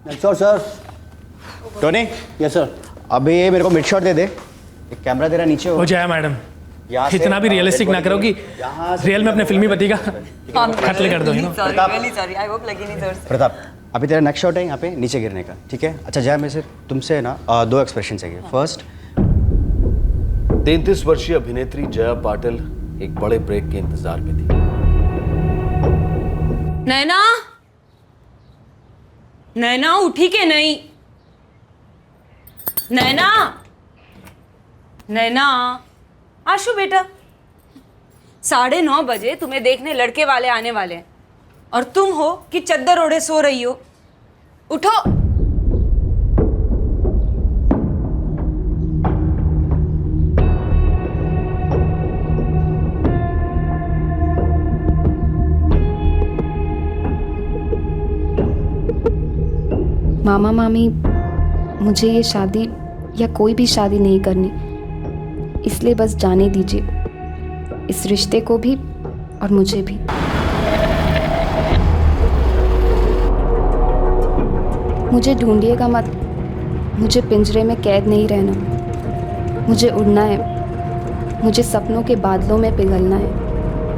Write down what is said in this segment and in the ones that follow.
Sure sir. Tony. Yes sir. अभी मेरे को मिड शॉट दे दे। एक कैमरा तेरा नीचे हो जाए मैडम, इतना भी रियलिस्टिक ना करो कि रियल में अपने फिल्मी पति का कत्ल कर दो। प्रताप, अभी तेरा नेक्स्ट शॉट है यहाँ पे नीचे गिरने का, ठीक है? अच्छा जय, मैं सिर्फ तुमसे ना 2 एक्सप्रेशन चाहिए। फर्स्ट, 33 वर्षीय अभिनेत्री जया पाटिल एक बड़े ब्रेक के इंतजार में थी। नैना, नैना उठी के नहीं? नैना, नैना, आशु बेटा, 9:30 बजे तुम्हें देखने लड़के वाले आने वाले हैं और तुम हो कि चद्दर ओढ़े सो रही हो। उठो। मामा मामी, मुझे ये शादी या कोई भी शादी नहीं करनी, इसलिए बस जाने दीजिए इस रिश्ते को भी और मुझे भी। मुझे ढूंढिएगा मत, मुझे पिंजरे में कैद नहीं रहना। मुझे उड़ना है, मुझे सपनों के बादलों में पिघलना है,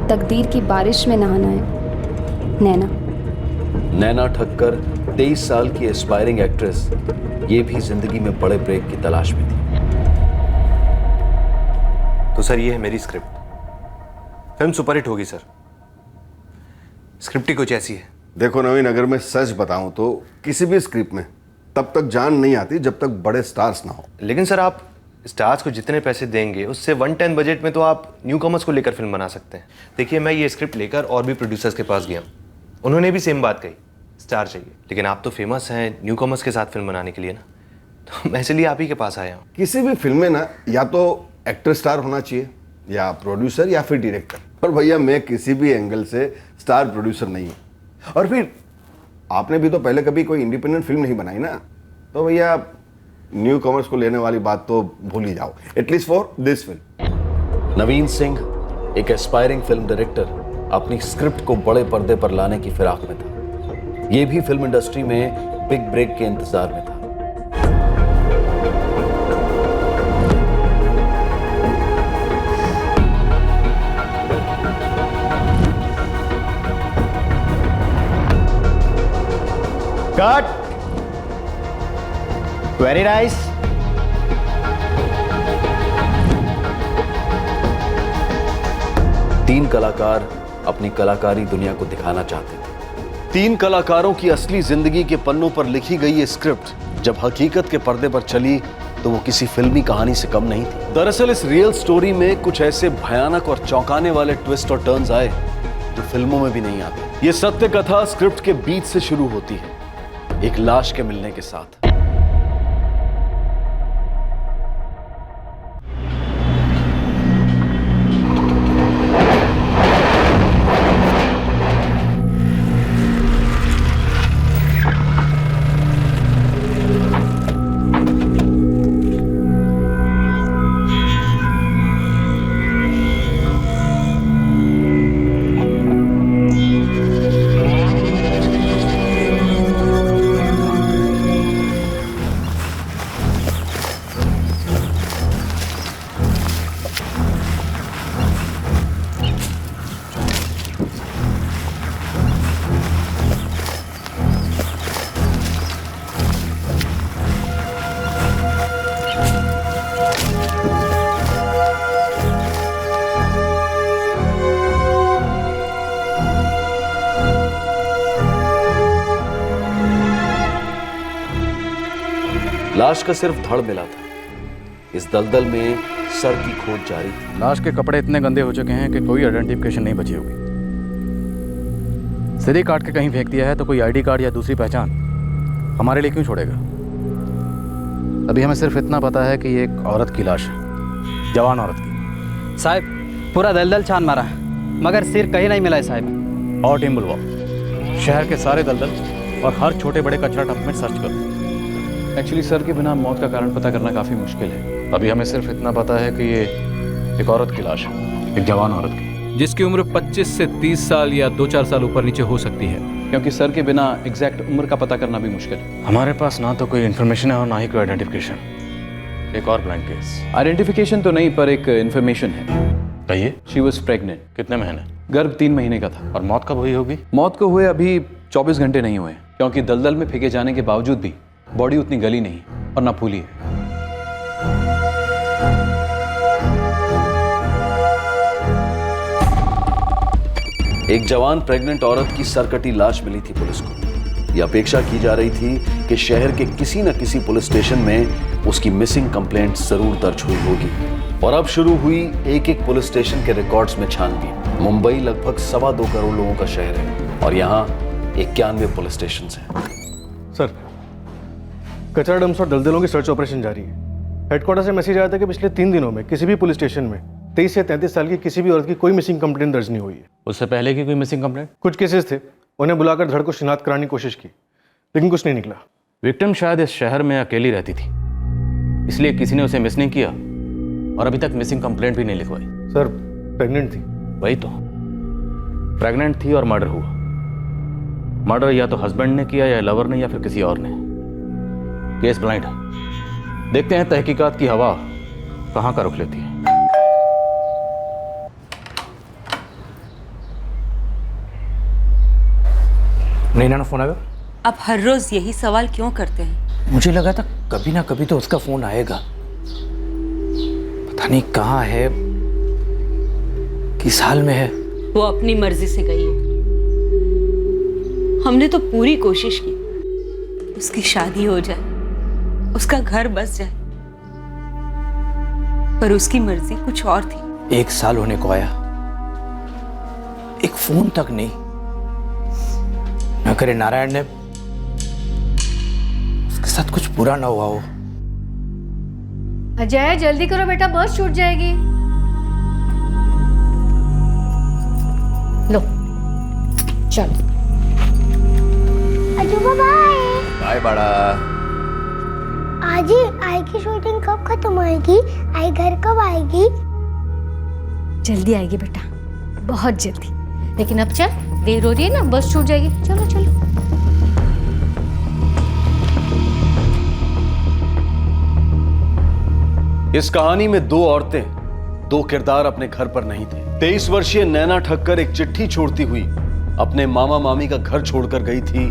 तकदीर की बारिश में नहाना है। नैना। नैना ठक्कर 23 साल की एस्पायरिंग एक्ट्रेस, ये भी जिंदगी में बड़े ब्रेक की तलाश में थी। तो सर ये है मेरी स्क्रिप्ट। फिल्म सुपरहिट होगी सर। स्क्रिप्ट ही कुछ ऐसी है। देखो नवीन, अगर मैं सच बताऊं तो किसी भी स्क्रिप्ट में तब तक जान नहीं आती जब तक बड़े स्टार्स ना हो। लेकिन सर आप स्टार्स को जितने पैसे देंगे उससे 110 बजट में तो आप न्यू कमर्स को लेकर फिल्म बना सकते हैं। देखिए मैं ये स्क्रिप्ट लेकर और भी प्रोड्यूसर्स के पास गया, उन्होंने भी सेम बात कही, स्टार चाहिए। लेकिन आप तो फेमस हैं न्यू कमर्स के साथ फिल्म बनाने के लिए ना, तो मैं इसलिए आप ही के पास आया हूँ। किसी भी फिल्म में ना या तो एक्टर स्टार होना चाहिए या प्रोड्यूसर या फिर डायरेक्टर। और भैया मैं किसी भी एंगल से स्टार प्रोड्यूसर नहीं हूँ। और फिर आपने भी तो पहले कभी कोई इंडिपेंडेंट फिल्म नहीं बनाई ना, तो भैया न्यू कमर्स को लेने वाली बात तो भूल ही जाओ, एटलीस्ट फॉर दिस फिल्म। नवीन सिंह एक एस्पायरिंग फिल्म डायरेक्टर अपनी स्क्रिप्ट को बड़े पर्दे पर लाने की फिराक में था। ये भी फिल्म इंडस्ट्री में बिग ब्रेक के इंतजार में था। कट। Very nice. तीन कलाकार अपनी कलाकारी दुनिया को दिखाना चाहते थे। 3 कलाकारों की असली जिंदगी के पन्नों पर लिखी गई ये स्क्रिप्ट जब हकीकत के पर्दे पर चली तो वो किसी फिल्मी कहानी से कम नहीं थी। दरअसल इस रियल स्टोरी में कुछ ऐसे भयानक और चौंकाने वाले ट्विस्ट और टर्न्स आए जो फिल्मों में भी नहीं आते। ये सत्य कथा स्क्रिप्ट के बीच से शुरू होती है, एक लाश के मिलने के साथ। लाश का सिर्फ धड़ मिला था। इस दलदल में सर की खोज जारी थी। लाश के कपड़े इतने गंदे हो चुके हैं कि कोई आइडेंटिफिकेशन नहीं बची होगी। सिरी काट के कहीं फेंक दिया है तो कोई आईडी कार्ड या दूसरी पहचान हमारे लिए क्यों छोड़ेगा? अभी हमें सिर्फ इतना पता है कि ये एक औरत की लाश है, जवान औरत की। साहब पूरा दलदल छान मारा है मगर सिर कहीं नहीं मिला है साहब। और टीम बुलवाओ, शहर के सारे दलदल और हर छोटे बड़े कचरा डंप में सर्च करो। एक्चुअली सर के बिना मौत का कारण पता करना काफ़ी मुश्किल है। अभी हमें सिर्फ इतना पता है कि ये एक औरत की लाश है, एक जवान औरत की। जिसकी उम्र 25 से 30 साल या 2-4 साल ऊपर नीचे हो सकती है, क्योंकि सर के बिना एग्जैक्ट उम्र का पता करना भी मुश्किल है। हमारे पास ना तो कोई इन्फॉर्मेशन है और ना ही कोई आइडेंटिफिकेशन। एक और ब्लाइंड केस। आइडेंटिफिकेशन तो नहीं, पर एक इन्फॉर्मेशन है। कहिए। She was pregnant. कितने महीने? गर्भ 3 महीने का था। और मौत कब हुई होगी? मौत को हुए अभी 24 घंटे नहीं हुए, क्योंकि दलदल में फेंके जाने के बावजूद भी बॉडी उतनी गली नहीं और ना फूली है। एक जवान प्रेग्नेंट औरत की सरकटी लाश मिली थी पुलिस को। यह अपेक्षा की जा रही थी कि शहर के किसी न किसी पुलिस स्टेशन में उसकी मिसिंग कंप्लेंट जरूर दर्ज हुई होगी। और अब शुरू हुई एक एक पुलिस स्टेशन के रिकॉर्ड्स में छानबीन। मुंबई लगभग 2.25 करोड़ लोगों का शहर है और यहाँ 91 पुलिस स्टेशन हैं। सर, कचरा डंप्स और दलदलों की सर्च ऑपरेशन जारी है। हेडक्वार्टर से मैसेज आया था कि पिछले 3 दिनों में किसी भी पुलिस स्टेशन में 23 से 33 साल की किसी भी औरत की कोई मिसिंग कंप्लेंट दर्ज नहीं हुई है। उससे पहले की कोई मिसिंग कंप्लेंट? कुछ केसेस थे, उन्हें बुलाकर धड़ को शिनाख्त कराने की कोशिश की, लेकिन कुछ नहीं निकला। विक्टिम शायद इस शहर में अकेली रहती थी, इसलिए किसी ने उसे मिस नहीं किया और अभी तक मिसिंग कंप्लेंट भी नहीं लिखवाई। सर, प्रेग्नेंट थी। वही तो, प्रेग्नेंट थी और मर्डर हुआ। मर्डर या तो हस्बैंड ने किया या लवर ने या फिर किसी और ने। केस ब्लाइंड है। देखते हैं तहकीकात की हवा कहां का रुख लेती है। नैना ना फोन आएगा? आप हर रोज यही सवाल क्यों करते हैं? मुझे लगा था कभी ना कभी तो उसका फोन आएगा। पता नहीं कहाँ है, किस हाल में है। वो अपनी मर्जी से गई है। हमने तो पूरी कोशिश की उसकी शादी हो जाए, उसका घर बस जाए, पर उसकी मर्जी कुछ और थी। 1 साल होने को आया, एक फोन तक नहीं। न करे नारायण ने उसके साथ कुछ बुरा ना हुआ हो। अजय जल्दी करो बेटा, बस छूट जाएगी। लो चलो। अजूबा बाय। बाय बड़ा। आज ही आई की शूटिंग कब खत्म होएगी? आई घर कब आएगी? जल्दी आएगी बेटा, बहुत जल्दी। लेकिन अब चल, देर हो रही है ना, बस छूट जाएगी। चलो चलो। इस कहानी में 2 औरतें, 2 किरदार अपने घर पर नहीं थे। 23 वर्षीय नैना ठक्कर एक चिट्ठी छोड़ती हुई अपने मामा मामी का घर छोड़कर गई थी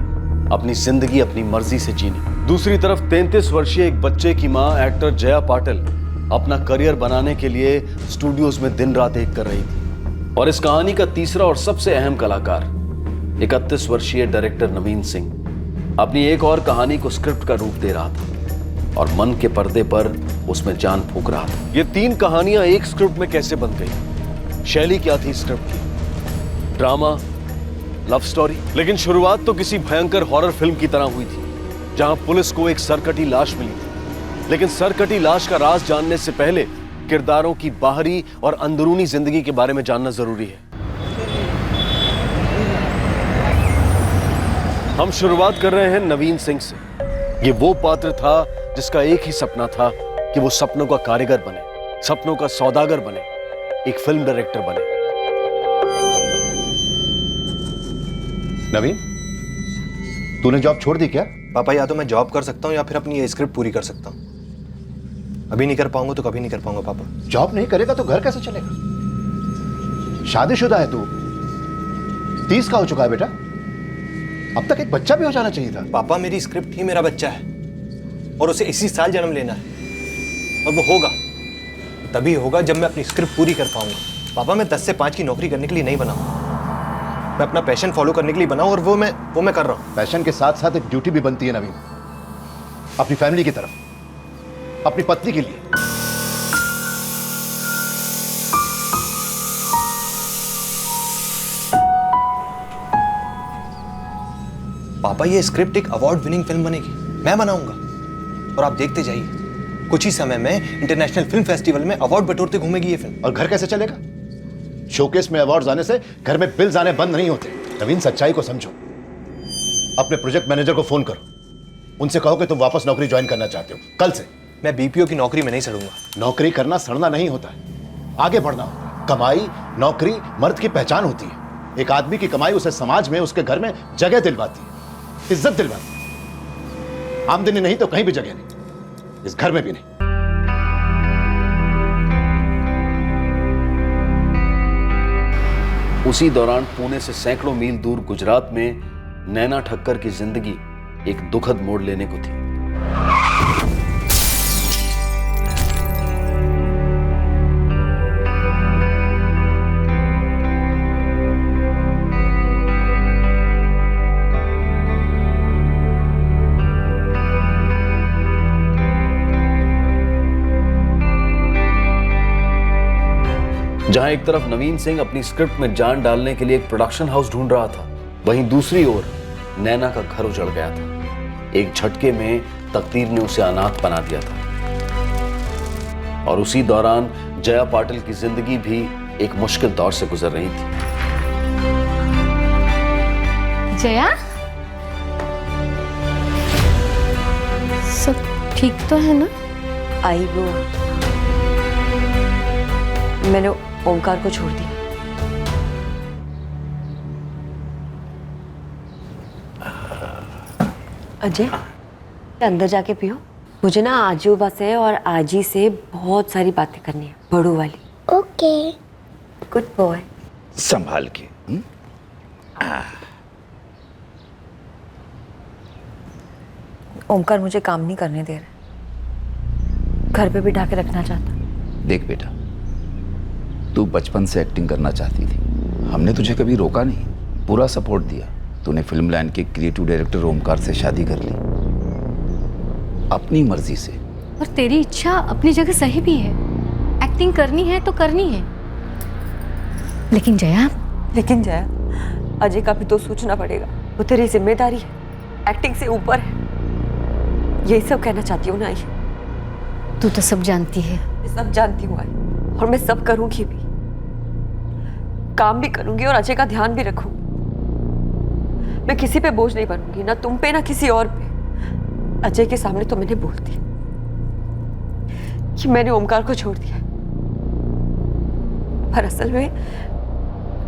अपनी जिंदगी अपनी मर्जी से जीने। दूसरी तरफ 33 वर्षीय एक बच्चे की मां एक्टर जया पाटिल अपना करियर बनाने के लिए स्टूडियोज में दिन रात एक कर रही थी। और इस कहानी का तीसरा और सबसे अहम कलाकार 31 वर्षीय डायरेक्टर नवीन सिंह अपनी एक और कहानी को स्क्रिप्ट का रूप दे रहा था और मन के पर्दे पर उसमें जान फूंक रहा था। ये 3 कहानियां एक स्क्रिप्ट में कैसे बन गई? शैली क्या थी स्क्रिप्ट की? Drama, love story? लेकिन शुरुआत तो किसी भयंकर हॉरर फिल्म की तरह हुई थी, जहां पुलिस को एक सरकटी लाश मिली थी। लेकिन सरकटी लाश का राज जानने से पहले किरदारों की बाहरी और अंदरूनी जिंदगी के बारे में जानना जरूरी है। हम शुरुआत कर रहे हैं नवीन सिंह से। ये वो पात्र था जिसका एक ही सपना था कि वो सपनों का कारीगर बने, सपनों का सौदागर बने, एक फिल्म डायरेक्टर बने। नवीन, तूने जॉब छोड़ दी क्या? पापा, या तो मैं जॉब कर सकता हूँ या फिर अपनी ये स्क्रिप्ट पूरी कर सकता हूँ। अभी नहीं कर पाऊंगा तो कभी नहीं कर पाऊंगा पापा। जॉब नहीं करेगा तो घर कैसे चलेगा? शादीशुदा है तू, 30 का हो चुका है बेटा। अब तक एक बच्चा भी हो जाना चाहिए था। पापा, मेरी स्क्रिप्ट ही मेरा बच्चा है और उसे इसी साल जन्म लेना है, और वो होगा तभी होगा जब मैं अपनी स्क्रिप्ट पूरी कर पाऊंगा। पापा, मैं 10 से 5 की नौकरी करने के लिए नहीं बना हूं। मैं अपना पैशन फॉलो करने के लिए बना हूं और वो मैं कर रहा हूं। पैशन के साथ साथ एक ड्यूटी भी बनती है नवीन, अपनी फैमिली की तरफ, अपनी पत्नी के लिए। पापा, ये स्क्रिप्ट एक अवार्ड विनिंग फिल्म बनेगी, मैं बनाऊंगा और आप देखते जाइए, कुछ ही समय में इंटरनेशनल फिल्म फेस्टिवल में अवार्ड बटोरते घूमेगी ये फिल्म। और घर कैसे चलेगा? शोकेस में अवार्ड्स आने से घर में बिल्स आने बंद नहीं होते। नवीन, सच्चाई को समझो। अपने प्रोजेक्ट मैनेजर को फोन करो, उनसे कहो कि तुम वापस नौकरी ज्वाइन करना चाहते हो कल से। मैं बीपीओ की नौकरी में नहीं सड़ूंगा। नौकरी करना सड़ना नहीं होता है, आगे बढ़ना होता है। कमाई, नौकरी मर्द की पहचान होती है। एक आदमी की कमाई उसे समाज में, उसके घर में जगह दिलवाती है, इज्जत दिलवाती है। आमदनी नहीं तो कहीं भी जगह नहीं, इस घर में भी नहीं। उसी दौरान पुणे से सैकड़ों मील दूर गुजरात में नैना ठक्कर की जिंदगी एक दुखद मोड़ लेने को थी। जहां एक तरफ नवीन सिंह अपनी स्क्रिप्ट में जान डालने के लिए एक प्रोडक्शन हाउस ढूंढ रहा था, वहीं दूसरी ओर नैना का घर उजड़ गया था। एक झटके में तकदीर ने उसे अनाथ बना दिया था। और उसी दौरान जया पाटिल की जिंदगी भी एक मुश्किल दौर से गुजर रही थी। जया, सब ठीक तो है ना? आई वो, मैंने ओमकार को छोड़ दिया। अजय, अंदर जाके पियो। मुझे ना आजू से और आजी से बहुत सारी बातें करनी है, बड़ू वाली। ओके। Good boy. संभाल के। ओमकार मुझे काम नहीं करने दे रहा, घर पे बिठा के रखना चाहता। देख बेटा, तू बचपन से एक्टिंग करना चाहती थी, हमने तुझे कभी रोका नहीं, पूरा सपोर्ट दिया। तूने फिल्म लाइन के क्रिएटिव डायरेक्टर ओमकार से शादी कर ली अपनी मर्जी से। और तेरी इच्छा अपनी जगह सही भी है, एक्टिंग करनी है तो करनी है। लेकिन जया, अजय का भी तो सोचना पड़ेगा, वो तेरी जिम्मेदारी है, एक्टिंग से ऊपर है। यही सब कहना चाहती हूँ ना आई। तू तो सब जानती है। मैं सब जानती हूँ आई, और मैं सब करूंगी भी, काम भी करूंगी और अजय का ध्यान भी रखूंगी। मैं किसी पे बोझ नहीं बनूंगी, ना तुम पे ना किसी और पे। अजय के सामने तो मैंने बोल दिया कि मैंने ओमकार को छोड़ दिया, पर असल में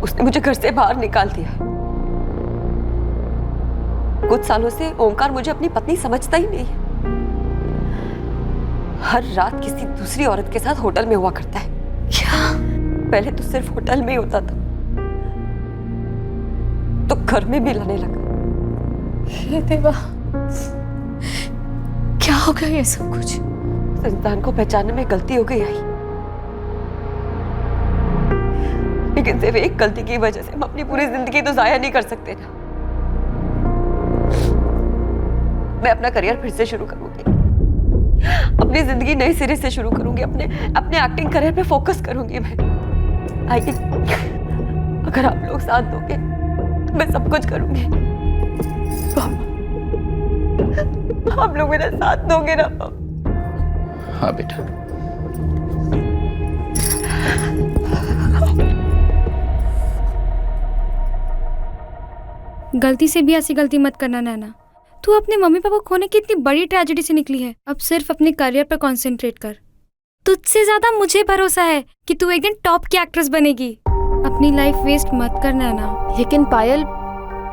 उसने मुझे घर से बाहर निकाल दिया। कुछ सालों से ओमकार मुझे अपनी पत्नी समझता ही नहीं है। हर रात किसी दूसरी औरत के साथ होटल में हुआ करता है। क्या? पहले तो सिर्फ होटल में ही होता था, तो घर में भी लाने लगा। हे देवा, क्या हो गया ये सब कुछ? उस इंसान को पहचानने में गलती हो गई आई, लेकिन सिर्फ एक गलती की वजह से हम अपनी पूरी जिंदगी तो जाया नहीं कर सकते ना। मैं अपना करियर फिर से शुरू करूंगी, अपनी जिंदगी नए सिरे से शुरू करूंगी, अपने एक्टिंग करियर पे फोकस करूंगी मैं। आइए, अगर आप लोग साथ दोगे तो मैं सब कुछ करूंगी। आप लोग मेरा साथ दोगे ना? हाँ बेटा। गलती से भी ऐसी गलती मत करना नैना। तू अपने मम्मी पापा को खोने की इतनी बड़ी ट्रेजेडी से निकली है, अब सिर्फ अपने करियर पर कंसंट्रेट कर। तुझसे ज्यादा मुझे भरोसा है कि तू एक दिन टॉप की एक्ट्रेस बनेगी। अपनी लाइफ वेस्ट मत कर नैना। लेकिन पायल,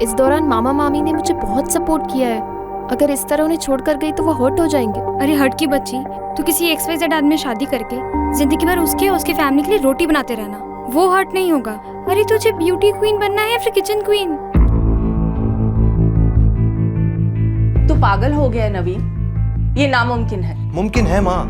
इस दौरान मामा मामी ने मुझे बहुत सपोर्ट किया है। अगर इस तरह उन्हें छोड़कर गई तो वो हर्ट हो जाएंगे। अरे हर्ट की बच्ची, तू किसी XYZ आदमी में शादी करके जिंदगी भर उसके और उसके फैमिली के लिए रोटी बनाते रहना, वो हर्ट नहीं होगा। अरे तुझे ब्यूटी क्वीन बनना है या फिर किचन क्वीन? तू पागल हो गया नवीन, ये नामुमकिन है। मुमकिन है माँ,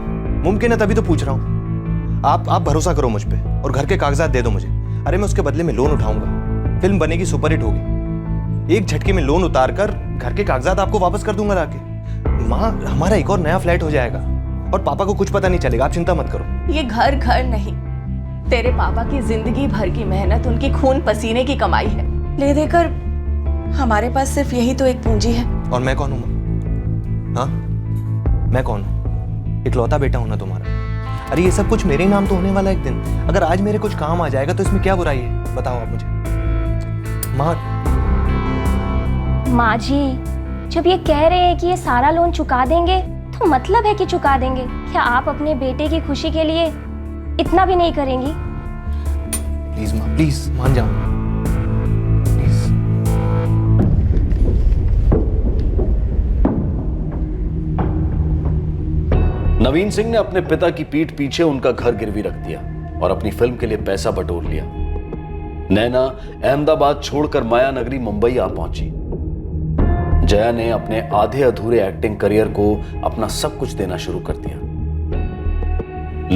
मुमकिन है, तभी तो पूछ रहा हूँ। आप भरोसा करो मुझ पे और घर के कागजात दे दो मुझे। अरे मैं उसके बदले में लोन उठाऊंगा, फिल्म बनेगी, सुपरहिट होगी। एक झटके में लोन उतार कर घर के कागजात आपको वापस कर दूंगा लाके। माँ, हमारा एक और नया फ्लैट हो जाएगा और पापा को कुछ पता नहीं चलेगा, आप चिंता मत करो। ये घर नहीं, तेरे पापा की जिंदगी भर की मेहनत, उनकी खून पसीने की कमाई है। ले देकर हमारे पास सिर्फ यही तो एक पूंजी है। और मैं कौन हूँ माँ? हाँ, मैं कौन हूँ? इकलौता बेटा हूं ना तुम्हारा। अरे ये सब कुछ मेरे ही नाम तो होने वाला एक दिन। अगर आज मेरे कुछ काम आ जाएगा तो इसमें क्या बुराई है, बताओ आप मुझे। माँ जी, जब ये कह रहे हैं कि ये सारा लोन चुका देंगे तो मतलब है कि चुका देंगे। क्या आप अपने बेटे की खुशी के लिए इतना भी नहीं करेंगी? प्लीज माँ, प्लीज मान जाओ। नवीन सिंह ने अपने पिता की पीठ पीछे उनका घर गिरवी रख दिया और अपनी फिल्म के लिए पैसा बटोर लिया। नैना अहमदाबाद छोड़कर माया नगरी मुंबई आ पहुंची। जया ने अपने आधे अधूरे एक्टिंग करियर को अपना सब कुछ देना शुरू कर दिया।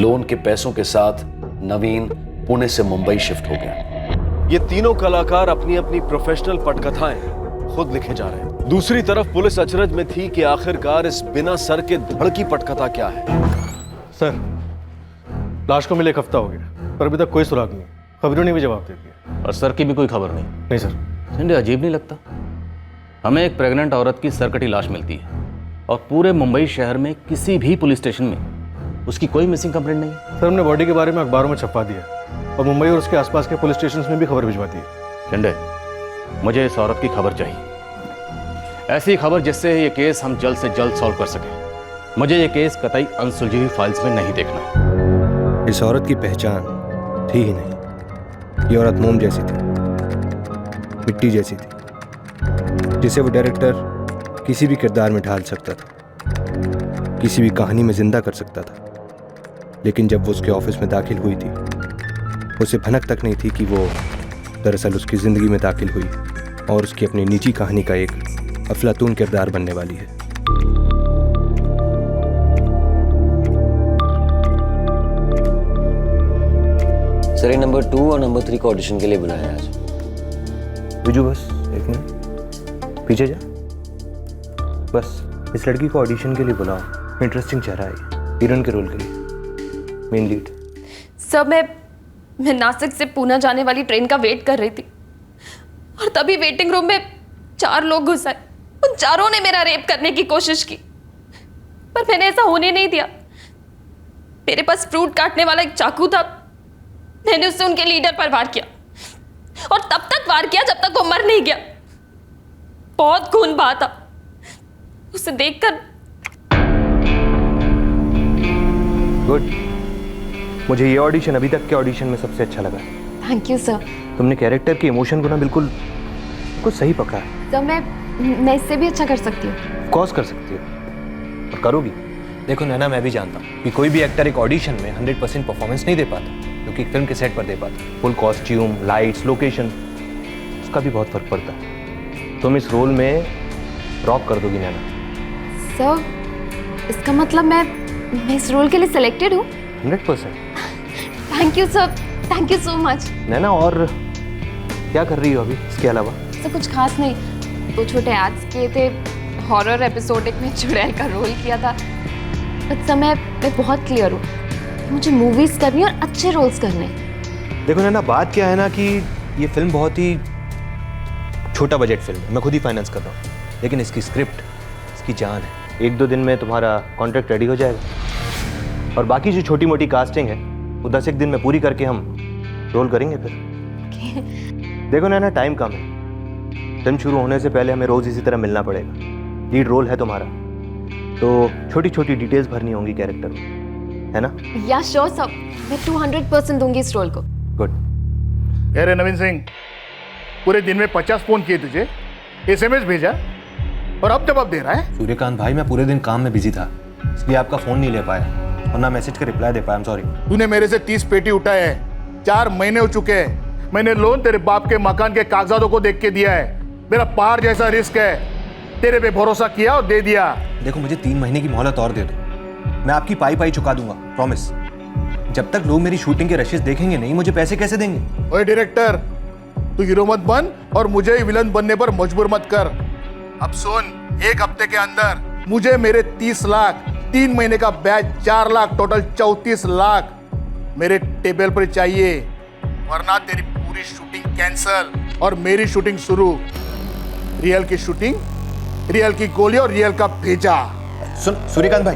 लोन के पैसों के साथ नवीन पुणे से मुंबई शिफ्ट हो गया। ये तीनों कलाकार अपनी अपनी प्रोफेशनल पटकथाएं खुद लिखे जा रहे हैं। दूसरी तरफ पुलिस अचरज में थी कि आखिरकार इस बिना सर के धड़ की पटकथा क्या है। सर, लाश को मिले 1 हफ्ता हो गया पर अभी तक कोई सुराग नहीं। खबरों ने भी जवाब दे दिया। और सर की भी कोई खबर नहीं? नहीं सर। संजय, अजीब नहीं लगता? हमें एक प्रेग्नेंट औरत की सरकटी लाश मिलती है और पूरे मुंबई शहर में किसी भी पुलिस स्टेशन में उसकी कोई मिसिंग कंप्लेंट नहीं है। सर, हमने बॉडी के बारे में अखबारों में छपवा दिया और मुंबई और उसके आसपास के पुलिस स्टेशन में भी खबर भिजवा दी है। संजय, मुझे इस औरत की खबर चाहिए, ऐसी खबर जिससे ये केस हम जल्द से जल्द सॉल्व कर सकें। मुझे ये केस कतई अनसुलझी हुई फाइल्स में नहीं देखना। इस औरत की पहचान थी ही नहीं। ये औरत मोम जैसी थी, मिट्टी जैसी थी, जिसे वो डायरेक्टर किसी भी किरदार में ढाल सकता था, किसी भी कहानी में जिंदा कर सकता था। लेकिन जब वो उसके ऑफिस में दाखिल हुई थी, उसे भनक तक नहीं थी कि वो दरअसल उसकी ज़िंदगी में दाखिल हुई और उसकी अपनी निजी कहानी का एक अफलातून किरदार बनने वाली है। सर, नंबर 2 और नंबर 3 को ऑडिशन के लिए बुलाया है आज। बिजू, बस 1 मिनट पीछे जा। बस इस लड़की को ऑडिशन के लिए बुलाओ। इंटरेस्टिंग चेहरा है, हीरोइन के रोल के लिए, मेन लीड। सर, मैं नासिक से पूना जाने वाली ट्रेन का वेट कर रही थी और तभी वेटिंग रूम में 4 लोग घुस आए। उन चारों ने मेरा रेप करने की कोशिश की पर मैंने ऐसा होने नहीं दिया। मेरे पास फ्रूट काटने वाला एक चाकू था। मैंने उससे उनके लीडर पर वार किया और तब तक वार किया जब तक वो मर नहीं गया। बहुत खून बहा था। उसे देखकर गुड। मुझे ये ऑडिशन अभी तक के ऑडिशन में सबसे अच्छा लगा। Thank you sir. तुमने कैरेक्टर के इमोशन को ना बिल्कुल कुछ सही पकड़ा है। सर, मैं इससे भी अच्छा कर सकती हूँ। ऑफ कोर्स कर सकती हो और करोगी। देखो नैना, मैं भी जानता हूँ कि कोई भी एक्टर एक ऑडिशन में 100% परफॉर्मेंस नहीं दे पाता, क्योंकि फिल्म के सेट पर दे पाता। फुल कॉस्ट्यूम, लाइट्स, लोकेशन, उसका भी बहुत फर्क पड़ता है। तुम इस रोल में रॉक कर दोगी नैना। सर, इसका मतलब मैं इस रोल के लिए सिलेक्टेड हूँ? 100%। Thank you sir, thank you so much. Naina, और क्या कर रही हो अभी इसके अलावा? सर, कुछ खास नहीं। 2 छोटे एड्स किए थे, हॉरर एपिसोडिक में चुड़ैल का रोल किया था। बट सर, मैं बहुत क्लियर हूँ, मुझे मूवीज करनी और अच्छे रोल्स करने। देखो नैना, बात क्या है ना कि ये फिल्म बहुत ही छोटा बजट फिल्म है, मैं खुद ही फाइनेंस कर रहा हूँ, लेकिन इसकी स्क्रिप्ट, इसकी जान है। 1-2 दिन में तुम्हारा कॉन्ट्रैक्ट रेडी हो जाएगा और बाकी जो छोटी मोटी कास्टिंग है वो 10-1 दिन में पूरी करके हम रोल करेंगे फिर। देखो नैना, टाइम कम है। फिल्म शुरू होने से पहले हमें रोज इसी तरह मिलना पड़ेगा। लीड रोल है तुम्हारा, तो छोटी छोटी डिटेल्स भरनी होंगी कैरेक्टर में, है ना? या श्योर सर, मैं 200% दूंगी इस रोल को। गुड। कह रहे नवीन सिंह, पूरे दिन में 50 फोन किए तुझे, SMS भेजा और अब जवाब दे रहा है? सूर्यकांत भाई, मैं पूरे दिन काम में बिजी था, इसलिए आपका फोन नहीं ले पाया और ना मैसेज का रिप्लाई दे पाया। I am sorry. तूने मेरे से 30 पेटी उठाए हैं, 4 महीने हो चुके हैं। मैंने लोन तेरे बाप के मकान के कागजातों को देख के दिया है। मेरा पहाड़ जैसा रिस्क है, तेरे पे भरोसा किया और दे दिया। देखो, मुझे 3 महीने की मोहलत और दे दो, मैं आपकी पाई चुका दूंगा, प्रॉमिस। जब तक लोग मेरी शूटिंग के रशेस देखेंगे नहीं, मुझे पैसे कैसे देंगे? ओए डायरेक्टर, तू हीरो मत बन और मुझे ही विलन बनने पर मजबूर मत कर। अब सुन, 1 हफ्ते के अंदर मुझे मेरे 30 लाख, 3 महीने का बैच 4 लाख, टोटल 34 लाख मेरे टेबल पर चाहिए, वरना तेरी पूरी शूटिंग कैंसल और मेरी शूटिंग शुरू। रियल की शूटिंग, रियल की गोली और रियल का भेजा। सुन सूर्यकांत भाई,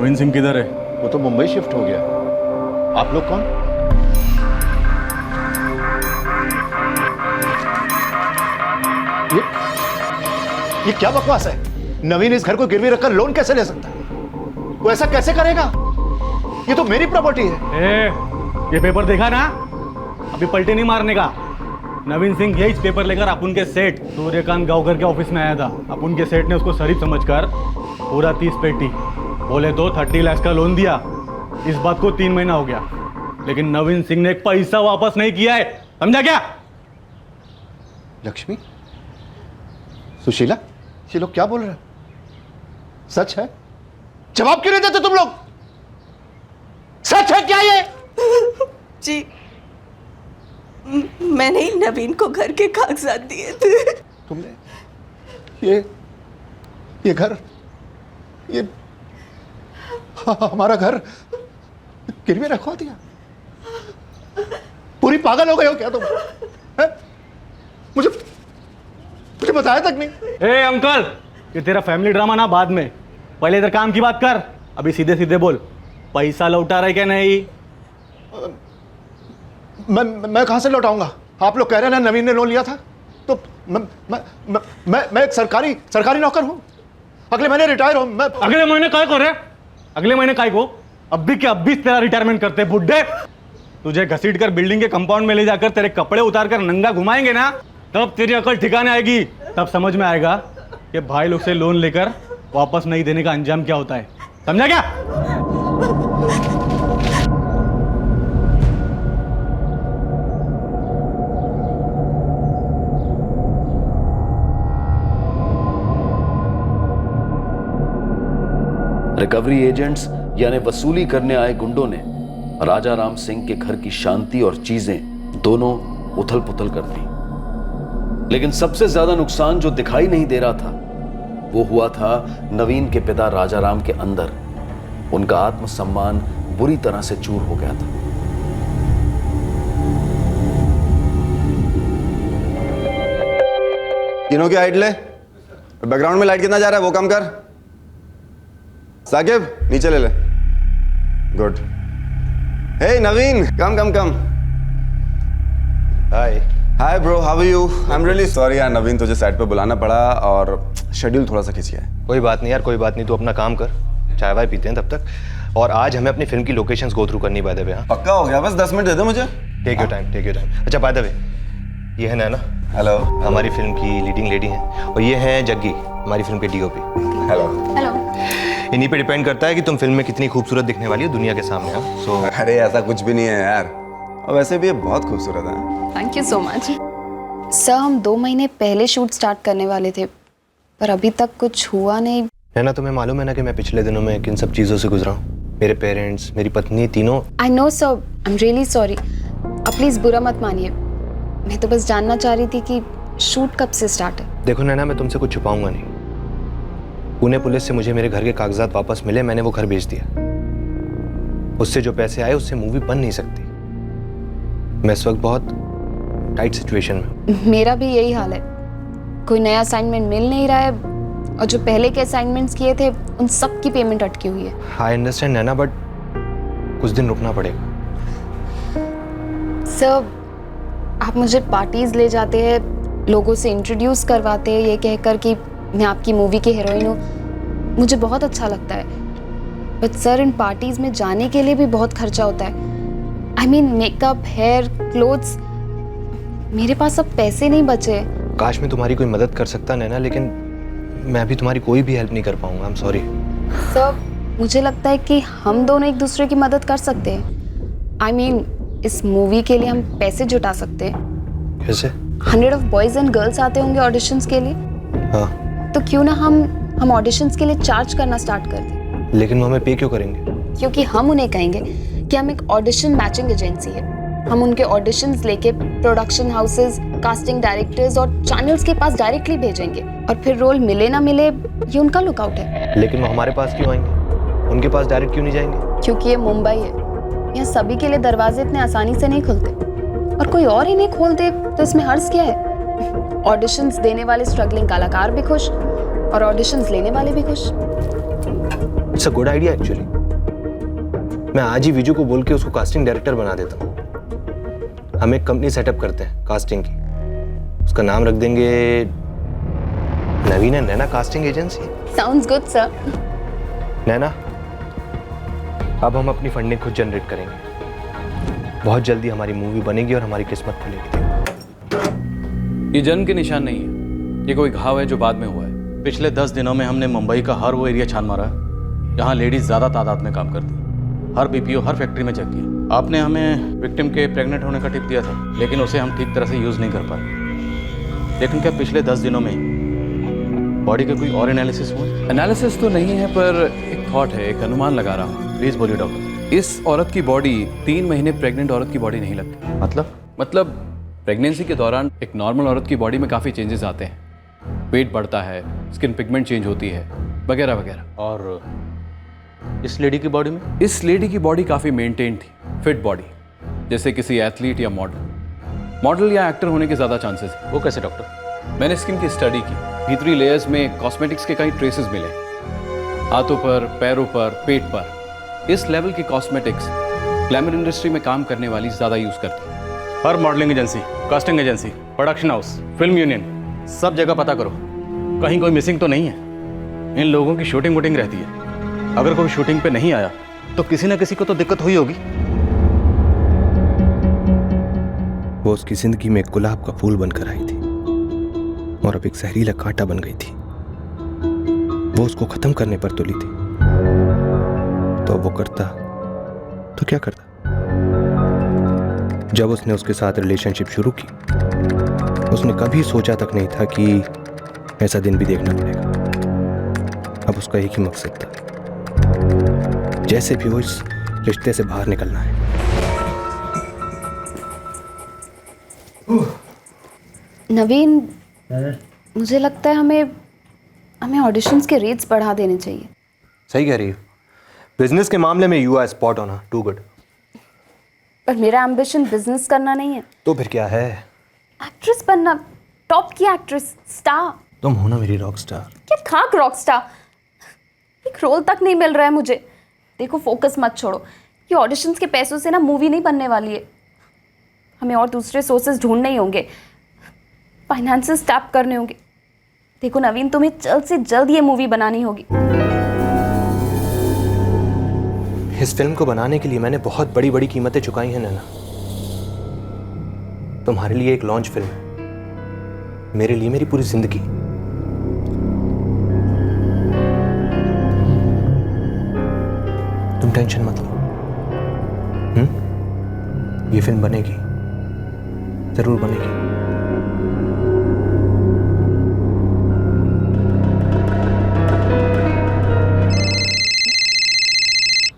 नवीन सिंह किधर है? वो तो मुंबई शिफ्ट हो गया। आप लोग कौन? ये क्या बकवास है? नवीन इस घर को गिरवी रखकर लोन कैसे ले सकता है? वो ऐसा कैसे करेगा? ये तो मेरी प्रॉपर्टी है। ये पेपर देखा ना? अभी पलटे नहीं मारने का। नवीन सिंह यही पेपर लेकर अपुन के सेठ सूर्यकांत गांवकर के ऑफिस में आया था। अपुन के सेठ ने उसको शरीफ समझकर पूरा 30 पेटी, बोले तो 30 लाख का लोन दिया। इस बात को 3 महीना हो गया, लेकिन नवीन सिंह ने एक पैसा वापस नहीं किया है। समझा क्या? लक्ष्मी, सुशीला, ये लोग क्या बोल रहे हैं? सच है? जवाब क्यों नहीं देते तुम लोग? सच है क्या ये? जी, मैंने ही नवीन को घर के कागजात दिए थे। तुमने ये घर, ये हमारा घर गिरवी रखवा दिया? पूरी पागल हो गए हो क्या तुम? है? मुझे बताया तक नहीं। ए अंकल, ये तेरा फैमिली ड्रामा ना बाद में, पहले इधर काम की बात कर। अभी सीधे सीधे बोल, पैसा लौटा रहा है क्या नहीं? मैं कहां से लौटाऊंगा? आप लोग कह रहे हैं ना नवीन ने लोन लिया था, तो मैं एक सरकारी नौकर हूं। अगले महीने रिटायर हूं मैं। अगले महीने काय को रे? अगले महीने काय को? अब भी तेरा रिटायरमेंट करते बुड्ढे। तुझे घसीट कर बिल्डिंग के कंपाउंड में ले जाकर तेरे कपड़े उतार कर नंगा घुमाएंगे ना, तब तेरी अकल ठिकाने आएगी। तब समझ में आएगा कि भाई लोग से लोन लेकर वापस नहीं देने का अंजाम क्या होता है। समझा क्या? रिकवरी एजेंट्स यानी वसूली करने आए गुंडों ने राजा राम सिंह के घर की शांति और चीजें दोनों उथल पुथल कर दी। लेकिन सबसे ज्यादा नुकसान जो दिखाई नहीं दे रहा था वो हुआ था नवीन के पिता राजाराम के अंदर। उनका आत्मसम्मान बुरी तरह से चूर हो गया था। तीनों की हाइट ले। बैकग्राउंड में लाइट कितना जा रहा है वो कम कर। साकिब नीचे ले ले। Good. Hey Naveen, come. Hi hi bro, how are you? I am really sorry यार नवीन, तुझे सेट पे बुलाना पड़ा और शेड्यूल थोड़ा सा खिंच गया है। कोई बात नहीं यार, कोई बात नहीं, तू अपना काम कर, चाय वाय पीते हैं तब तक। और आज हमें अपनी फिल्म की लोकेशंस गो थ्रू करनी बाय द वे। पक्का हो गया? बस 10 मिनट दे दो मुझे। Take your time. अच्छा बाय द वे, ये है नैना। हेलो। हमारी फिल्म की लीडिंग लेडी हैं। और ये है जग्गी, हमारी फिल्म के डीओपी। हेलो। इन्हीं पे डिपेंड करता है कि तुम फिल्म में कितनी खूबसूरत दिखने वाली हो दुनिया के सामने। सो अरे ऐसा कुछ भी नहीं है यार, और वैसे भी ये बहुत खूबसूरत है। Thank you so much sir. हम 2 महीने पहले शूट स्टार्ट करने वाले थे, पर अभी तक कुछ हुआ नहीं। है ना, तुम्हें मालूम है ना कि मैं पिछले दिनों में किन सब चीज़ों से गुजरा हूँ। मेरे पेरेंट्स, मेरी पत्नी, तीनों। I know sir, I am really sorry. अब प्लीज़ बुरा मत मानिए, मैं तो बस जानना चाह रही थी कि शूट कब से स्टार्ट है। देखो नैना, मैं तुमसे कुछ छुपाऊंगा नहीं। पुणे पुलिस से मुझे मेरे घर के कागजात वापस मिले, मैंने वो घर बेच दिया। उससे जो पैसे आए उससे मूवी बन नहीं सकती। मैं इस वक्त बहुत टाइट सिचुएशन में। मेरा भी यही हाल है, कोई नया असाइनमेंट मिल नहीं रहा है और जो पहले के असाइनमेंट्स किए थे उन सब की पेमेंट अटकी हुई है। आई अंडरस्टैंड नैना, बट कुछ दिन रुकना पड़ेगा। सर, आप मुझे पार्टीज ले जाते हैं, लोगों से इंट्रोड्यूस करवाते हैं ये कहकर कि मैं आपकी मूवी की हीरोइन हूँ, मुझे बहुत अच्छा लगता है। बट सर, इन पार्टीज में जाने के लिए भी बहुत खर्चा होता है। I mean makeup, hair, clothes. मेरे पास अब पैसे नहीं बचे। काश मैं तुम्हारी कोई मदद कर सकता नैना, लेकिन मैं अभी तुम्हारी कोई भी हेल्प नहीं कर पाऊंगा। I am sorry. सर, मुझे लगता है कि हम दोनों एक दूसरे की मदद कर सकते हैं। आई मीन इस मूवी के लिए हम पैसे जुटा सकते हैं। कैसे? 100 ऑफ बॉयज एंड गर्ल्स आते होंगे ऑडिशंस के लिए। हाँ। तो क्यों ना हम ऑडिशंस के लिए चार्ज करना स्टार्ट कर दें। लेकिन वो हमें पे क्यों करेंगे? क्योंकि हम उन्हें कहेंगे कि हम एक ऑडिशन मैचिंग एजेंसी है। हम उनके ऑडिशंस लेके प्रोडक्शन हाउसेस, कास्टिंग डायरेक्टर्स और चैनल्स के पास डायरेक्टली भेजेंगे और फिर रोल मिले ना मिले ये उनका लुकआउट है। लेकिन वो हमारे पास क्यों आएंगे? उनके पास डायरेक्ट क्यों नहीं जाएंगे? क्योंकि ये मुंबई है, यहाँ सभी के लिए दरवाजे इतने आसानी से नहीं खुलते, और कोई और इन्हें खोल दे तो इसमें हर्ज क्या है। ऑडिशंस देने वाले स्ट्रगलिंग कलाकार भी खुश और ऑडिशंस लेने वाले भी खुश। It's a good idea actually. मैं आज ही विजू को बोल के उसको कास्टिंग डायरेक्टर बना देता हूँ। हम एक कंपनी सेटअप करते हैं कास्टिंग की, उसका नाम रख देंगे Naveen and Naina casting agency. Sounds good sir. Naina, अब हम अपनी फंडिंग खुद जनरेट करेंगे। बहुत जल्दी हमारी मूवी बनेगी और हमारी किस्मत खुलेगी। ये जन्म के निशान नहीं है, ये कोई घाव है जो बाद में हुआ है। पिछले 10 दिनों में हमने मुंबई का हर वो एरिया छान मारा है जहाँ लेडीज ज़्यादा तादाद में काम करती हैं। हर बीपीओ, हर फैक्ट्री में चेक किया। आपने हमें विक्टिम के प्रेग्नेंट होने का टिप दिया था, लेकिन उसे हम ठीक तरह से यूज़ नहीं कर पाए। लेकिन क्या पिछले 10 दिनों में बॉडी के कोई और एनालिसिस हुए? एनालिसिस तो नहीं है, पर एक थॉट है, एक अनुमान लगा रहा हूँ। प्लीज़ बोलिए डॉक्टर। इस औरत की बॉडी 3 महीने प्रेग्नेंट औरत की बॉडी नहीं लगती। मतलब प्रेगनेंसी के दौरान एक नॉर्मल औरत की बॉडी में काफ़ी चेंजेस आते हैं। वेट बढ़ता है, स्किन पिगमेंट चेंज होती है, वगैरह वगैरह। और इस लेडी की बॉडी में? इस लेडी की बॉडी काफ़ी मेंटेन थी, फिट बॉडी, जैसे किसी एथलीट या मॉडल या एक्टर होने के ज़्यादा चांसेस हैं। वो कैसे डॉक्टर? मैंने स्किन की स्टडी की, भीतरी लेयर्स में कॉस्मेटिक्स के कई ट्रेसेस मिले, हाथों पर, पैरों पर, पेट पर। इस लेवल की कॉस्मेटिक्स ग्लैमर इंडस्ट्री में काम करने वाली ज़्यादा यूज़ करती है। हर modelling agency, casting agency, production house, film union, सब जगह पता करो, कहीं कोई मिसिंग तो नहीं है। इन लोगों की शूटिंग वूटिंग रहती है। अगर कोई शूटिंग पे नहीं आया तो किसी न किसी को तो दिक्कत हुई होगी। वो उसकी जिंदगी में एक गुलाब का फूल बनकर आई थी और अब एक जहरीला कांटा बन गई थी। वो उसको खत्म करने पर तुली थी, तो वो करता तो क्या करता? जब उसने उसके साथ रिलेशनशिप शुरू की, उसने कभी सोचा तक नहीं था कि ऐसा दिन भी देखना पड़ेगा। अब उसका एक ही मकसद था, जैसे भी हो इस रिश्ते से बाहर निकलना है। नवीन, मुझे लगता है हमें ऑडिशंस के रेट्स बढ़ा देने चाहिए। सही कह रही हो। बिजनेस के मामले में you are spot on, too good. पर मेरा एम्बिशन बिजनेस करना नहीं है। तो फिर क्या है? एक्ट्रेस बनना, टॉप की एक्ट्रेस, स्टार। तुम हो ना मेरी रॉक स्टार। क्या खाक रॉक स्टार? एक रोल तक नहीं मिल रहा है मुझे। देखो, फोकस मत छोड़ो। ये ऑडिशंस के पैसों से ना मूवी नहीं बनने वाली है। हमें और दूसरे सोर्सेज ढूंढने ही होंगे, फाइनेंसेस टैप करने होंगे। देखो नवीन, तुम्हें जल्द से जल्द ये मूवी बनानी होगी। इस फिल्म को बनाने के लिए मैंने बहुत बड़ी बड़ी कीमतें चुकाई हैं नैना। तुम्हारे लिए एक लॉन्च फिल्म है, मेरे लिए मेरी पूरी जिंदगी। तुम टेंशन मत लो। ये फिल्म बनेगी, जरूर बनेगी।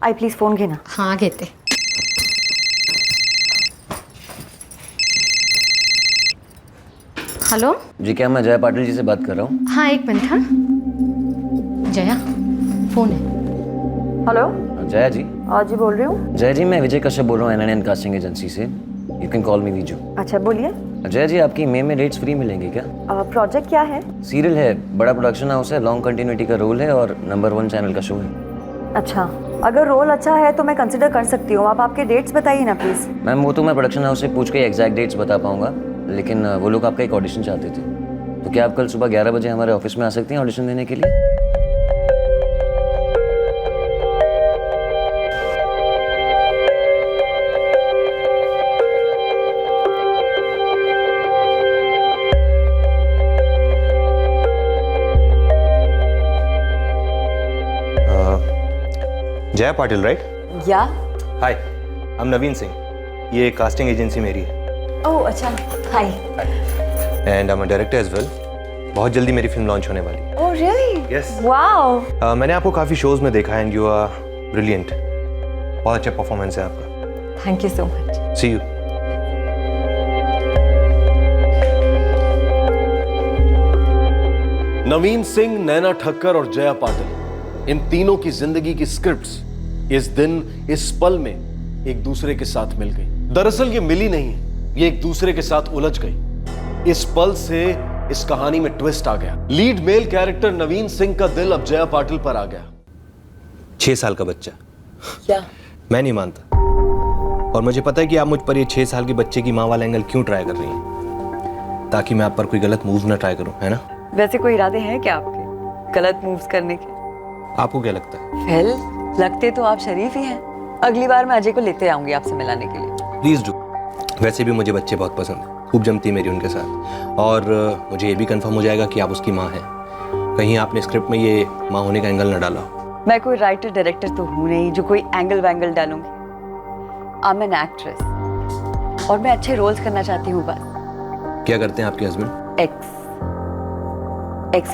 आई प्लीज फोन घे ना। हाँ घेते। हेलो जी, क्या मैं जया पाटिल जी से बात कर रहा हूँ? हाँ, एक मिनट। हाँ जया, फोन है। हेलो जया जी। हाँ जी, बोल रही हूँ। जया जी, मैं विजय कश्यप बोल रहा हूँ NNN कास्टिंग एजेंसी से। यू कैन कॉल मी विजू। अच्छा, बोलिए। जया जी, आपकी मई में डेट्स फ्री मिलेंगी क्या? प्रोजेक्ट क्या है? सीरियल है, बड़ा प्रोडक्शन हाउस है, लॉन्ग कंटिन्यूटी का रोल है और नंबर 1 चैनल का शो है। अच्छा, अगर रोल अच्छा है तो मैं कंसिडर कर सकती हूँ। आप आपके डेट्स बताइए ना प्लीज। मैम, वो तो मैं प्रोडक्शन हाउस से पूछ के एग्जैक्ट डेट्स बता पाऊंगा, लेकिन वो लोग आपका एक ऑडिशन चाहते थे। तो क्या आप कल सुबह 11 बजे हमारे ऑफिस में आ सकती हैं ऑडिशन देने के लिए? जया पाटिल, राइट? या हाय, आई एम नवीन सिंह। ये कास्टिंग एजेंसी मेरी है। ओह अच्छा, hi. And I am a director as well. बहुत जल्दी मेरी फिल्म लॉन्च होने वाली है। Oh really? यस। वाओ। मैंने आपको काफ़ी शोज में देखा है एंड यू आर ब्रिलियंट। बहुत अच्छा परफॉर्मेंस है आपका। Thank you so much. See you. Naveen Singh, Naina Thakkar और जया पाटिल, इन तीनों की जिंदगी की स्क्रिप्ट्स इस दिन, इस पल में एक दूसरे के साथ मिल गई। दरअसल ये मिली नहीं, ये एक दूसरे के साथ उलझ गई। इस पल से इस कहानी में ट्विस्ट आ गया। लीड मेल कैरेक्टर नवीन सिंह का दिल अब जया पाटिल पर आ गया। 6 साल का बच्चा। क्या? मैं नहीं मानता, और मुझे पता है कि आप मुझ पर ये 6 साल के बच्चे की माँ वाला एंगल क्यों ट्राई कर रही हैं, ताकि मैं आप पर कोई गलत मूव ना ट्राई करूं, है ना? वैसे कोई इरादे हैं क्या आपके गलत मूव्स करने के? आपको क्या लगता है? वेल, लगते तो आप शरीफ ही हैं। अगली बार मैं अजय को लेते आऊंगी आपसे मिलाने के लिए। Please do. वैसे भी मुझे बच्चे बहुत पसंद हैं, खूब जमती है मेरी उनके साथ, और मुझे ये भी कंफर्म हो जाएगा कि आप उसकी माँ हैं। कहीं आपने स्क्रिप्ट में ये माँ होने का एंगल न डाला हो। मैं कोई राइटर डायरेक्टर तो हूँ नहीं जो कोई एंगल वैंगल डालूंगी। आई एम एन एक्ट्रेस और मैं अच्छे रोल्स करना चाहती हूँ बस। क्या करते हैं आपके हस्बैंड? एक्स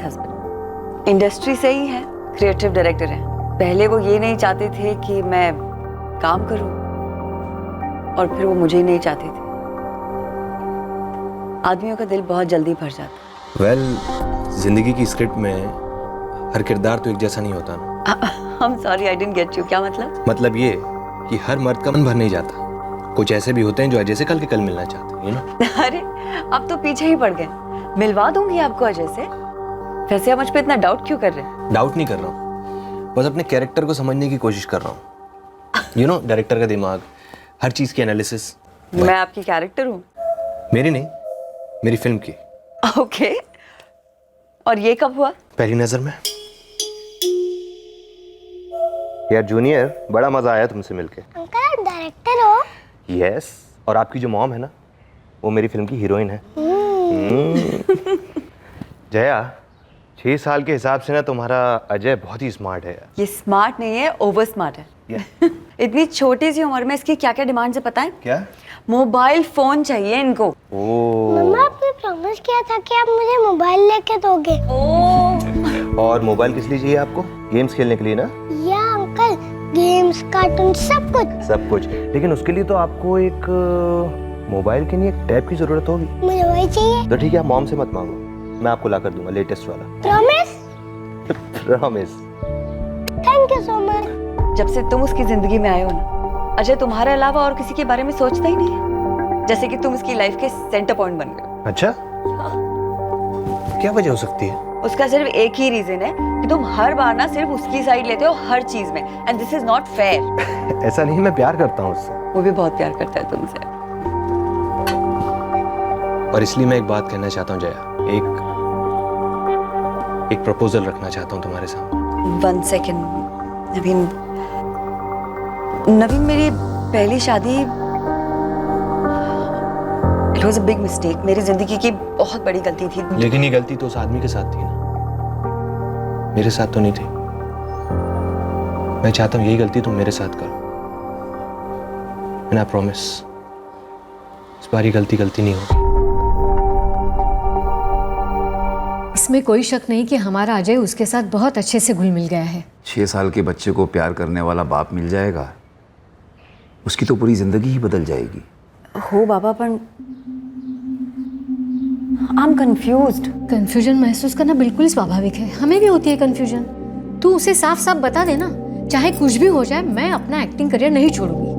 हस्बैंड इंडस्ट्री से ही है, क्रिएटिव डायरेक्टर हैं। पहले वो ये नहीं चाहते थे कि मैं काम करूं, और फिर वो मुझे ही नहीं चाहते थे। आदमियों का दिल बहुत जल्दी भर जाता। वेल, जिंदगी की स्क्रिप्ट में हर किरदार तो एक जैसा नहीं होता ना। I am sorry, I didn't get you. क्या मतलब? मतलब ये कि हर मर्द का मन भर नहीं जाता। कुछ ऐसे भी होते हैं जो अजय से कल के कल मिलना चाहते हैं, यू नो। अरे अब तो पीछे ही पड़ गए। मिलवा दूंगी आपको अजय से। वैसे आप मुझ पे इतना डाउट क्यों कर रहे हैं? डाउट नहीं कर रहा हूँ, बस अपने कैरेक्टर को समझने की कोशिश कर रहा हूँ। यू नो, डायरेक्टर का दिमाग, हर चीज की एनालिसिस। मैं आपकी कैरेक्टर हूँ? मेरी नहीं, मेरी फिल्म की। ओके। और ये कब हुआ? पहली नजर में। यार जूनियर, बड़ा मजा आया तुमसे मिलके। अंकल आप डायरेक्टर हो? यस, और आपकी जो मॉम है ना, वो मेरी फिल्म की हीरोइन है। जया, 6 साल के हिसाब से ना तुम्हारा अजय बहुत ही स्मार्ट है। ये स्मार्ट नहीं है, ओवर स्मार्ट है। इतनी छोटी सी उम्र में इसकी क्या क्या डिमांड्स है पता है? क्या? मोबाइल फोन चाहिए इनको। मम्मा आपने प्रॉमिस किया था कि आप मुझे मोबाइल लेके दोगे। और मोबाइल किस लिए चाहिए आपको? गेम्स खेलने के लिए ना? या अंकल, गेम्स, कार्टून, सब कुछ। सब कुछ, लेकिन उसके लिए तो आपको एक मोबाइल के लिए एक टैब की जरूरत होगी। मुझे वही चाहिए। तो ठीक है, आप मॉम से मत मांगो, मैं आपको ला कर दूंगा लेटेस्ट वाला। Promise? Promise. Thank you so much. जब से तुम उसकी जिंदगी में आए हो ना, अजय तुम्हारे अलावा और किसी के बारे में सोचता ही नहीं है। जैसे कि तुम उसकी लाइफ के सेंटर पॉइंट बन गए। अच्छा, क्या वजह हो सकती है? उसका सिर्फ एक ही रीजन है कि तुम हर बार ना सिर्फ उसकी साइड लेते हो हर चीज में, and this is not fair. ऐसा नहीं, मैं प्यार करता हूँ उससे। वो भी बहुत प्यार करता है तुमसे। और इसलिए मैं एक बात कहना चाहता हूँ जया, एक प्रपोजल रखना चाहता हूँ तुम्हारे सामने। 1 सेकेंड। नवीन, मेरी पहली शादी it was a big mistake. मेरी जिंदगी की बहुत बड़ी गलती थी। लेकिन ये गलती तो उस आदमी के साथ थी ना, मेरे साथ तो नहीं थी। मैं चाहता हूँ यही गलती तुम मेरे साथ करो, एंड आई प्रॉमिस इस बार ये गलती नहीं होगी। इसमें कोई शक नहीं कि हमारा अजय उसके साथ बहुत अच्छे से घुल मिल गया है। 6 साल के बच्चे को प्यार करने वाला बाप मिल जाएगा, उसकी तो पूरी जिंदगी ही बदल जाएगी। हो बाबा, पर आई एम कंफ्यूज्ड। कंफ्यूजन महसूस करना बिल्कुल स्वाभाविक है, हमें भी होती है कंफ्यूजन। तू उसे साफ साफ बता देना, चाहे कुछ भी हो जाए, मैं अपना एक्टिंग करियर नहीं छोड़ूंगी।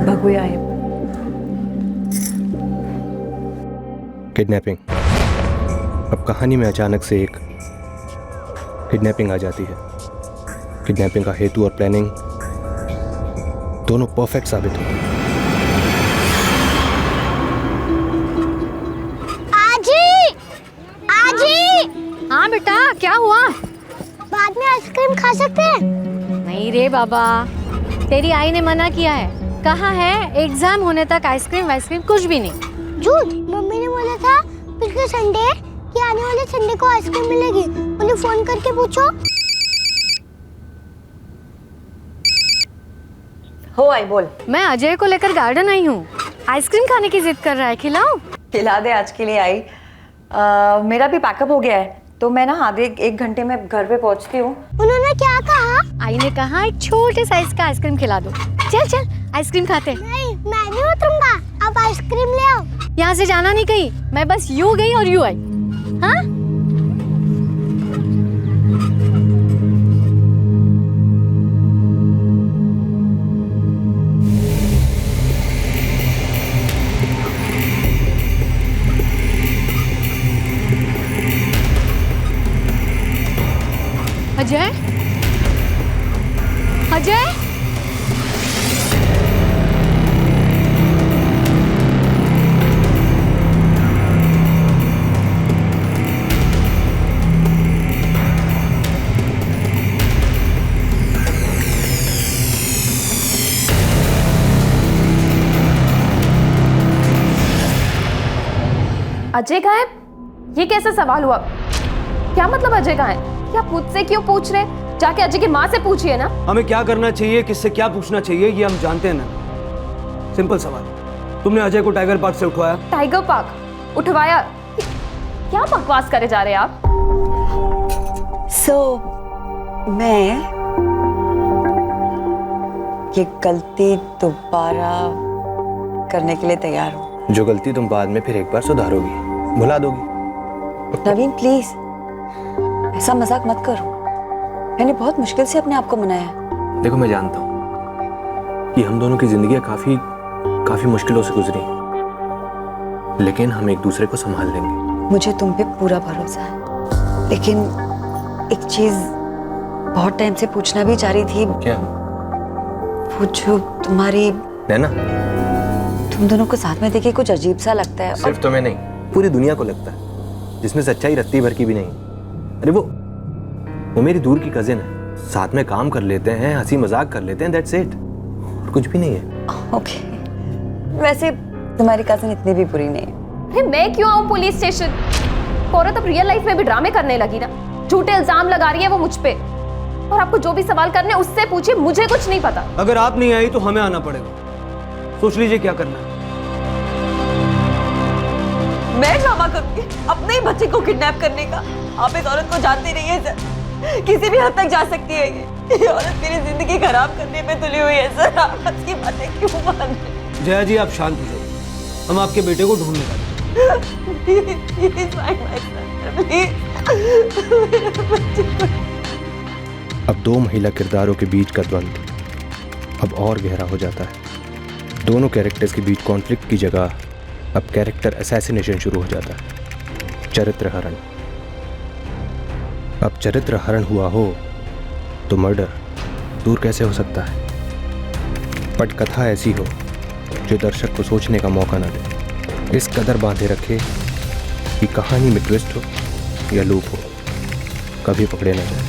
भगुया किडनैपिंग। अब कहानी में अचानक से एक किडनैपिंग आ जाती है। किडनैपिंग का हेतु और प्लानिंग दोनों परफेक्ट साबित होते हैं। आजी! हाँ बेटा, क्या हुआ? बाद में आइसक्रीम खा सकते हैं? नहीं रे बाबा, तेरी आई ने मना किया है। कहा है एग्जाम होने तक आइसक्रीम वाइसक्रीम कुछ भी नहीं। झूठ। मम्मी ने बोला था पिछले संडे कि आने वाले संडे को आइसक्रीम मिलेगी। उन्हें फोन करके पूछो। हो आई बोल। मैं अजय को लेकर गार्डन आई हूँ। आइसक्रीम खाने की जिद कर रहा है, खिलाऊं? खिला दे, आज के लिए आई। मेरा भी पैकअप हो गया है, तो मैं ना आधे 1 घंटे में घर पे पहुंचती हूँ। उन्होंने क्या कहा? आई ने कहा एक छोटे साइज का आइसक्रीम खिला दो। चल चल आइसक्रीम खाते। नहीं, मैं नहीं उतरूंगा। आप आइसक्रीम ले आओ। यहाँ से जाना नहीं कहीं, मैं बस यूं गई और यूं आई। हाँ? अजय, अजय, अजय कहाँ है? ये कैसा सवाल हुआ? क्या मतलब अजय कहाँ है? क्या मुझसे क्यों पूछ रहे? जाके अजय की माँ से पूछिए ना। हमें क्या करना चाहिए, किससे क्या पूछना चाहिए, ये हम जानते हैं ना। सिंपल सवाल, तुमने अजय को टाइगर पार्क से उठवाया? Tiger park उठवाया? क्या बकवास करे जा रहे हैं आप? मैं ये गलती दोबारा करने के लिए तैयार हूँ। जो गलती तुम बाद में फिर एक बार सुधारोगी, भुला दोगी। नवीन प्लीज ऐसा मजाक मत करो, मैंने बहुत मुश्किल से अपने आप को मनाया। देखो मैं जानता हूँ कि हम दोनों की जिंदगियां काफी मुश्किलों से गुजरी, लेकिन हम एक दूसरे को संभाल लेंगे। मुझे तुम पे पूरा भरोसा है, लेकिन एक चीज बहुत टाइम से पूछना भी चाह रही थी। क्या? वो जो तुम्हारी नैना, तुम दोनों को साथ में देखे कुछ अजीब सा लगता है। सिर्फ तुम्हें नहीं, पूरी दुनिया को लगता है, जिसमें सच्चाई रत्ती भर की भी नहीं। अरे वो मेरी दूर की कजिन है, साथ में काम कर लेते हैं, हंसी मजाक कर लेते हैं, दैट्स इट, और कुछ भी नहीं है। ओके, वैसे तुम्हारी कजिन इतनी भी बुरी नहीं है। अरे मैं क्यों आऊँ पुलिस स्टेशन? औरत अब रियल लाइफ में भी ड्रामे करने लगी ना, झूठे इल्जाम लगा रही है वो मुझ पे। और आपको जो भी सवाल करने उससे पूछिए, मुझे कुछ नहीं पता। अगर आप नहीं आई तो हमें आना पड़ेगा, सोच लीजिए क्या करना है। मैं ड्रामा करूंगी अपने ही बच्चे को किडनैप करने का? आप इस औरत को जानते नहीं है सर, किसी भी हद तक जा सकती है ये औरत मेरी जिंदगी खराब करने पे तुली हुई है सर। आप उसकी बातें क्यों मान रहे हैं? जया जी आप शांत हो जाइए, हम आपके बेटे को ढूंढने का। अब दो महिला किरदारों के बीच का द्वंद्व अब और गहरा हो जाता है। दोनों कैरेक्टर्स के बीच कॉन्फ्लिक्ट की जगह अब कैरेक्टर असैसिनेशन शुरू हो जाता है, चरित्र हरण। अब चरित्र हरण हुआ हो तो मर्डर दूर कैसे हो सकता है? पटकथा ऐसी हो जो दर्शक को सोचने का मौका ना दे, इस कदर बांधे रखे कि कहानी में ट्विस्ट हो या लूप हो, कभी पकड़े ना जाए।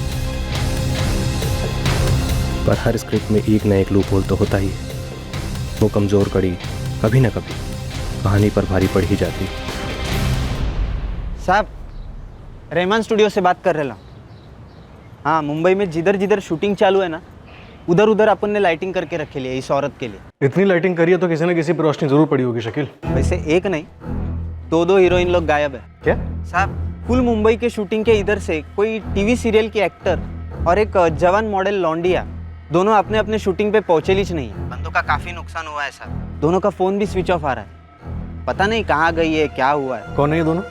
पर हर स्क्रिप्ट में एक ना एक लूप होल तो होता ही है, वो कमजोर कड़ी कभी ना कभी कहानी पर भारी पड़ ही जाती। साहब, रहमान स्टूडियो से बात कर रहा हूँ। हाँ, मुंबई में जिधर जिधर शूटिंग चालू है ना, उधर उधर अपन ने लाइटिंग करके रखे लिए इस औरत के लिए। इतनी लाइटिंग करी है तो किसी न किसी पर रोशनी जरूर पड़ी होगी शकील। वैसे एक नहीं, दो हीरोइन लोग गायब है। क्या साहब? फुल मुंबई के शूटिंग के इधर से कोई टीवी सीरियल की एक्टर और एक जवान मॉडल लौंडिया, दोनों अपने अपने शूटिंग पे पहुंचे नहीं है। बंदों का काफी नुकसान हुआ है साहब, दोनों का फोन भी स्विच ऑफ आ रहा है, पता नहीं कहाँ गई है, क्या हुआ है। कौन है ये दोनों?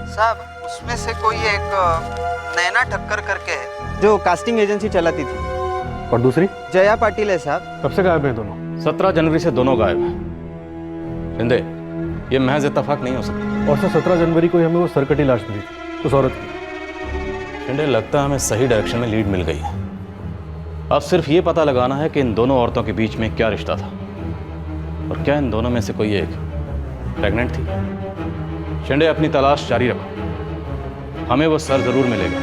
साहब उसमें से कोई एक नैना ठक्कर करके है, जो कास्टिंग एजेंसी चलाती थी। और दूसरी? जया पाटिल है साहब। कब से गायब हैं दोनों? 17 जनवरी से दोनों गायब हैं। शिंदे, ये महज इत्तेफाक नहीं हो सकता। और 17 जनवरी को हमें वो सरकटी लाश मिली थी उस औरत की। शिंदे, लगता है हमें सही डायरेक्शन में लीड मिल गई है। अब सिर्फ ये पता लगाना है कि इन दोनों औरतों के बीच में क्या रिश्ता था, और क्या इन दोनों में से कोई एक प्रेग्नेंट थी। शिंदे, अपनी तलाश जारी रखो, हमें वो सर जरूर मिलेगा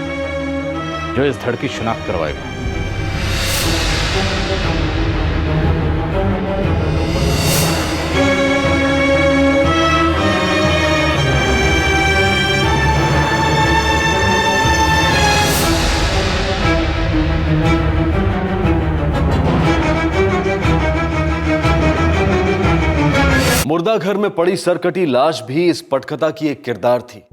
जो इस धड़ की शिनाख्त करवाएगा। मुर्दा घर में पड़ी सरकटी लाश भी इस पटकथा की एक किरदार थी,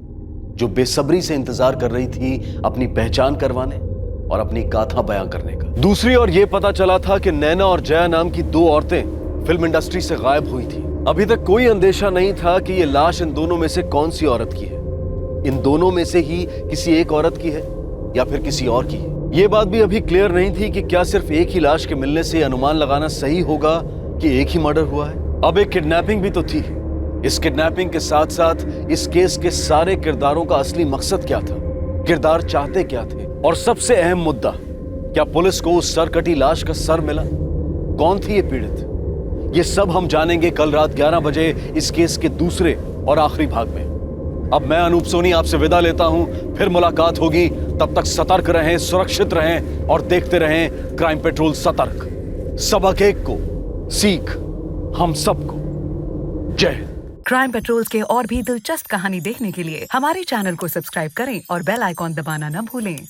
जो बेसब्री से इंतजार कर रही थी अपनी पहचान करवाने और अपनी गाथा बयां करने का। दूसरी ओर यह पता चला था कि नैना और जया नाम की दो औरतें फिल्म इंडस्ट्री से गायब हुई थी। अभी तक कोई अंदेशा नहीं था कि यह लाश इन दोनों में से कौन सी औरत की है, इन दोनों में से ही किसी एक औरत की है या फिर किसी और की है। यह बात भी अभी क्लियर नहीं थी कि क्या सिर्फ एक ही लाश के मिलने से अनुमान लगाना सही होगा कि एक ही मर्डर हुआ है। अब एक किडनैपिंग भी तो थी। इस किडनैपिंग के साथ साथ इस केस के सारे किरदारों का असली मकसद क्या था, किरदार चाहते क्या थे, और सबसे अहम मुद्दा, क्या पुलिस को उस सरकटी लाश का सर मिला? कौन थी ये पीड़ित? ये सब हम जानेंगे कल रात 11 बजे इस केस के दूसरे और आखिरी भाग में। अब मैं अनूप सोनी आपसे विदा लेता हूं, फिर मुलाकात होगी। तब तक सतर्क रहें, सुरक्षित रहें और देखते रहें क्राइम पेट्रोल सतर्क। सबक एक को, सीख हम सबको। जय हिंद। क्राइम पेट्रोल्स के और भी दिलचस्प कहानी देखने के लिए हमारे चैनल को सब्सक्राइब करें और बेल आइकॉन दबाना न भूलें।